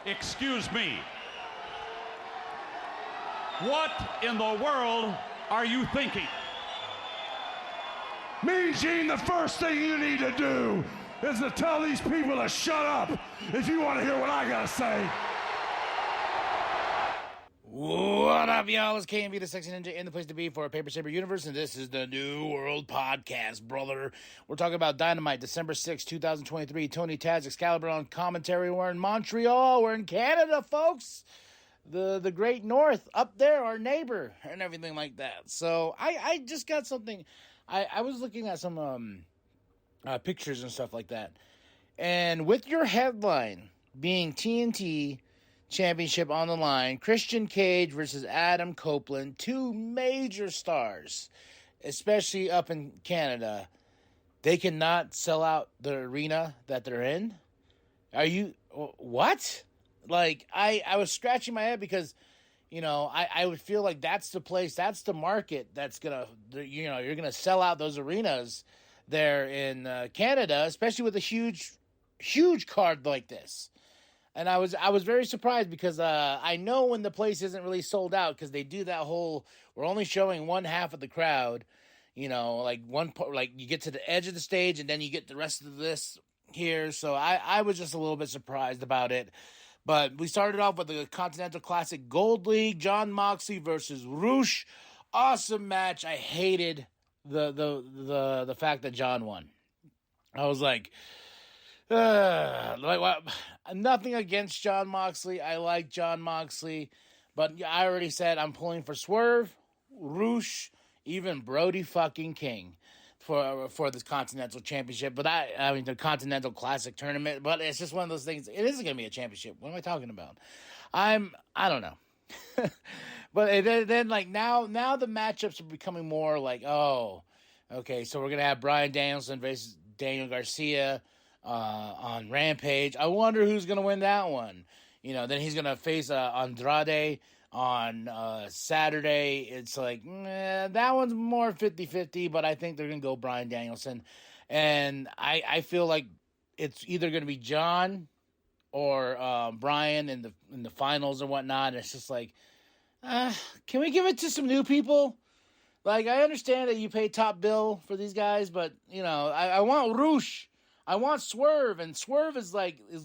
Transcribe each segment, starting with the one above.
Excuse me. What in the world are you thinking? Mean Gene, the first thing you need to do is to tell these people to shut up if you want to hear what I gotta say. What up, y'all? It's KMB, the Sexy Ninja, in the place to be for a Paper Saber universe, and this is the New World Podcast, brother. We're talking about Dynamite, December 6, 2023. Tony Taz, Excalibur on commentary. We're in Montreal. We're in Canada, folks. The Great North, up there, our neighbor, and everything like that. So, I just got something. I was looking at some pictures and stuff like that. And with your headline being TNT Championship on the line, Christian Cage versus Adam Copeland, two major stars, especially up in Canada. They cannot sell out the arena that they're in. Are you, what? Like, I was scratching my head because, you know, I would feel like that's the place, that's the market that's gonna, you know, you're gonna sell out those arenas there in Canada, especially with a huge card like this. And I was very surprised because I know when the place isn't really sold out because they do that whole, we're only showing one half of the crowd, you know, like like you get to the edge of the stage and then you get the rest of this here. So I was just a little bit surprised about it. But we started off with the Continental Classic Gold League, Jon Moxley versus Roosh. Awesome match. I hated the fact that John won. I was like, nothing against Jon Moxley. I like Jon Moxley, but I already said I'm pulling for Swerve, Roosh, even Brody fucking King for this Continental Championship. But I mean the Continental Classic Tournament. But it's just one of those things. It isn't going to be a championship. What am I talking about? I don't know. But then like now the matchups are becoming more like, oh, okay, so we're gonna have Bryan Danielson versus Daniel Garcia on Rampage. I wonder who's going to win that one. You know, then he's going to face Andrade on Saturday. It's like, that one's more 50-50, but I think they're going to go Bryan Danielson. And I feel like it's either going to be John or Bryan in the finals or whatnot. And it's just like, can we give it to some new people? Like, I understand that you pay top bill for these guys, but, you know, I want Roosh. I want Swerve, and Swerve is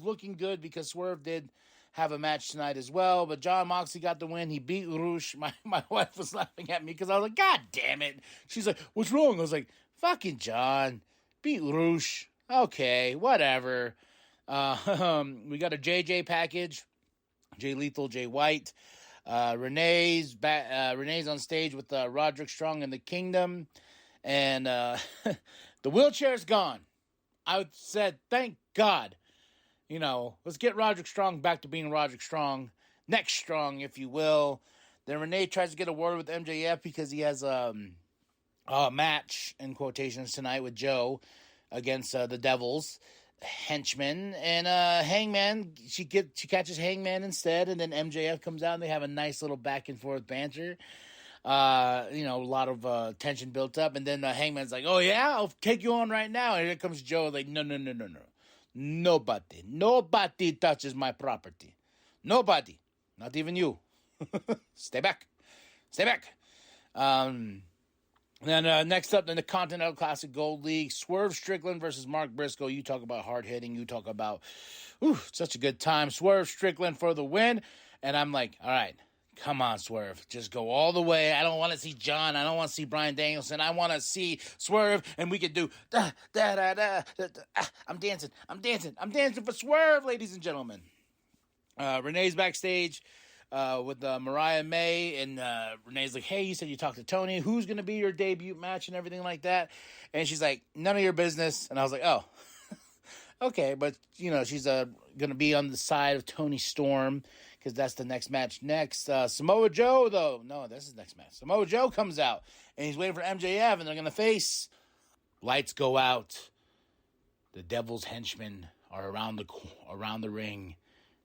looking good because Swerve did have a match tonight as well, but Jon Moxley got the win. He beat Roosh. My wife was laughing at me because I was like, God damn it. She's like, what's wrong? I was like, fucking John. Beat Roosh. Okay, whatever. We got a JJ package. Jay Lethal, Jay White. Renee's on stage with Roderick Strong and the Kingdom. And the wheelchair's gone. I said, thank God. You know, let's get Roderick Strong back to being Roderick Strong. Next Strong, if you will. Then Renee tries to get a word with MJF because he has a match, in quotations, tonight with Joe against the Devils henchmen. And Hangman, she catches Hangman instead. And then MJF comes out and they have a nice little back and forth banter. You know, a lot of tension built up, and then Hangman's like, oh yeah, I'll take you on right now, and here comes Joe, like, no, nobody touches my property, nobody, not even you, stay back. Then next up, in the Continental Classic Gold League, Swerve Strickland versus Mark Briscoe. You talk about hard hitting, you talk about, such a good time. Swerve Strickland for the win, and I'm like, all right. Come on, Swerve. Just go all the way. I don't want to see John. I don't want to see Bryan Danielson. I want to see Swerve, and we could do I'm dancing for Swerve, ladies and gentlemen. Renee's backstage with Mariah May, and Renee's like, hey, you said you talked to Tony. Who's going to be your debut match and everything like that? And she's like, none of your business. And I was like, oh, okay. But, you know, she's going to be on the side of Tony Storm, because that's the next match next. Samoa Joe, though. No, this is the next match. Samoa Joe comes out, and he's waiting for MJF, and they're going to face. Lights go out. The Devil's henchmen are around the ring,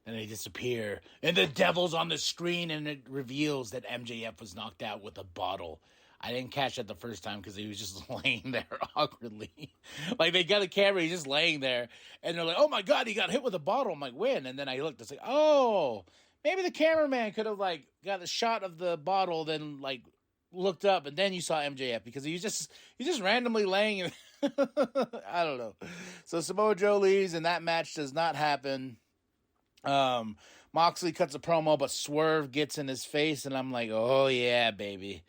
and they disappear. And the Devil's on the screen, and it reveals that MJF was knocked out with a bottle. I didn't catch that the first time because he was just laying there awkwardly. Like, they got a camera, he's just laying there, and they're like, oh my God, he got hit with a bottle. I'm like, when? And then I looked, it's like, oh, maybe the cameraman could have, like, got a shot of the bottle, then, like, looked up, and then you saw MJF, because he's just randomly laying. I don't know. So Samoa Joe leaves, and that match does not happen. Moxley cuts a promo, but Swerve gets in his face, and I'm like, oh yeah, baby.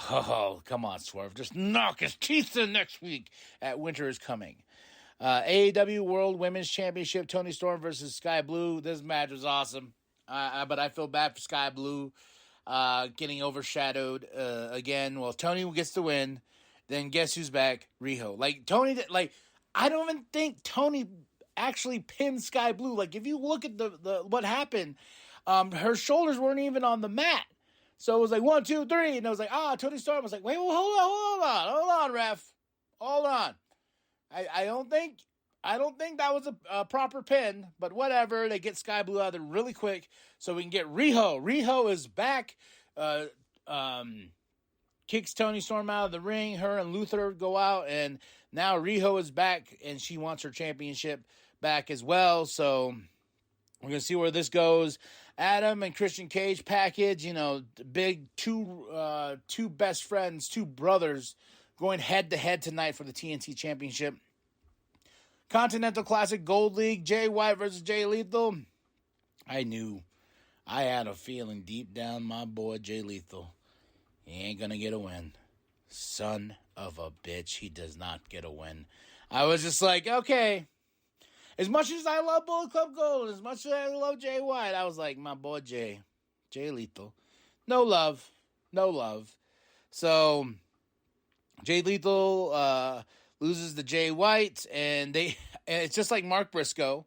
Oh, come on, Swerve. Just knock his teeth in next week at Winter is Coming. AEW World Women's Championship, Toni Storm versus Sky Blue. This match was awesome. But I feel bad for Sky Blue getting overshadowed again. Well, Toni gets the win. Then guess who's back? Riho. Like, Toni, like, I don't even think Toni actually pinned Sky Blue. Like, if you look at the what happened, her shoulders weren't even on the mat. So it was like 1, 2, 3, and it was like, Toni Storm was like, wait, well, hold on, ref, hold on. I don't think that was a proper pin, but whatever. They get Sky Blue out of there really quick, so we can get Riho. Riho is back. Kicks Toni Storm out of the ring. Her and Luther go out, and now Riho is back, and she wants her championship back as well. So we're gonna see where this goes. Adam and Christian Cage package, big two best friends, two brothers going head to head tonight for the TNT Championship. Continental Classic Gold League, Jay White versus Jay Lethal. I had a feeling deep down, my boy Jay Lethal, he ain't gonna get a win. Son of a bitch, he does not get a win. I was just like, okay. As much as I love Bullet Club Gold, as much as I love Jay White, I was like, my boy Jay Lethal. No love. So, Jay Lethal loses to Jay White, and it's just like Mark Briscoe.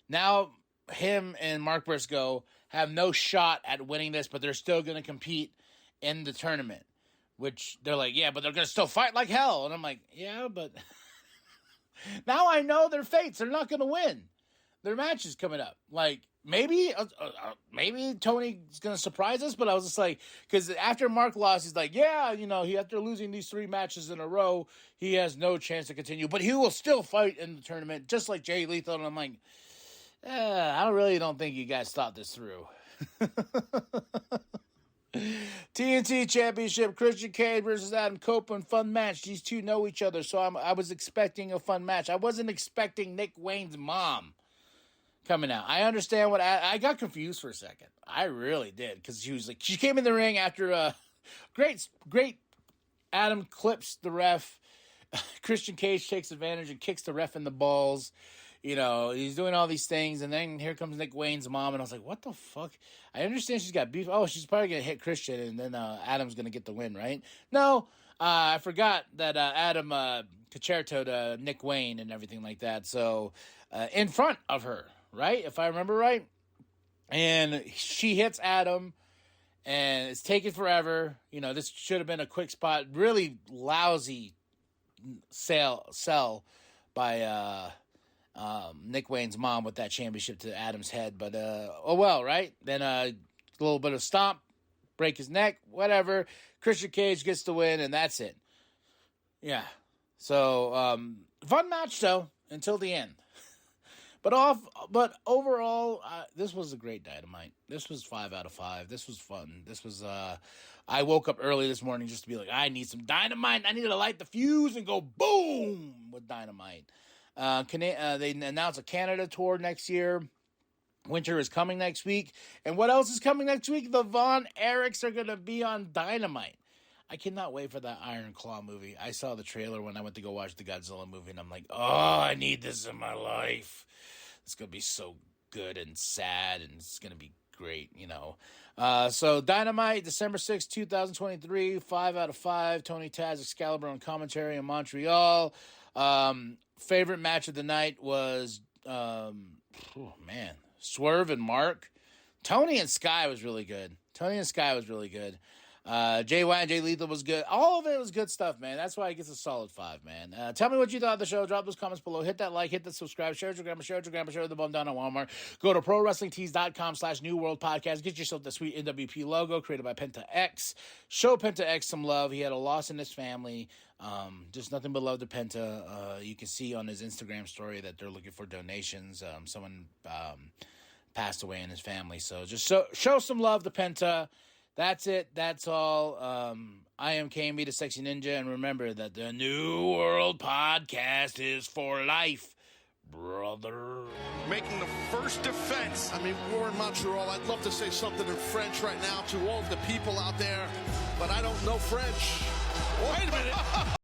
Now, him and Mark Briscoe have no shot at winning this, but they're still going to compete in the tournament. Which, they're like, yeah, but they're going to still fight like hell. And I'm like, yeah, but... Now I know their fates. They're not going to win. Their match is coming up. Like, maybe Tony's going to surprise us, but I was just like, because after Mark lost, he's like, yeah, after losing these 3 matches in a row, he has no chance to continue, but he will still fight in the tournament, just like Jay Lethal. And I'm like, I really don't think you guys thought this through. TNT Championship, Christian Cage versus Adam Copeland, fun match. These two know each other, so I was expecting a fun match. I wasn't expecting Nick Wayne's mom coming out. I understand I got confused for a second. I really did, because she came in the ring after great Adam clips the ref. Christian Cage takes advantage and kicks the ref in the balls. He's doing all these things, and then here comes Nick Wayne's mom, and I was like, what the fuck? I understand she's got beef. Oh, she's probably going to hit Christian, and then Adam's going to get the win, right? No, I forgot that Adam concertoed Nick Wayne and everything like that, so in front of her, right? If I remember right. And she hits Adam, and it's taken forever. This should have been a quick spot. Really lousy sell by... Nick Wayne's mom with that championship to Adam's head, but oh well, right? Then a little bit of stomp, break his neck, whatever. Christian Cage gets the win, and that's it. Yeah. So fun match though until the end. But overall, this was a great Dynamite. This was 5 out of 5. This was fun. This was I woke up early this morning just to be like, I need some Dynamite. I need to light the fuse and go boom with Dynamite. They announced a Canada tour next year. Winter is coming next week. And what else is coming next week? The Von Erichs are going to be on Dynamite. I cannot wait for that Iron Claw movie. I saw the trailer when I went to go watch the Godzilla movie, and I'm like, oh, I need this in my life. It's going to be so good and sad, and it's going to be great, So Dynamite, December 6th, 2023, 5 out of 5. Tony Taz, Excalibur on commentary in Montreal. Favorite match of the night was, Swerve and Mark. Tony and Sky was really good. Jay White, Jay Lethal was good. All of it was good stuff, man. That's why it gets a solid 5, man. Tell me what you thought of the show. Drop those comments below. Hit that like, hit the subscribe, share your grandma, share the bum down at Walmart. Go to ProWrestlingTees.com/New World Podcast. Get yourself the sweet NWP logo created by Penta X. Show Penta X some love. He had a loss in his family. Just nothing but love to Penta. You can see on his Instagram story that they're looking for donations. Someone passed away in his family. So just show some love to Penta. That's it. That's all. I am KMB, the Sexy Ninja, and remember that the New World Podcast is for life, brother. Making the first defense. I mean, we're in Montreal. I'd love to say something in French right now to all of the people out there, but I don't know French. Wait a minute.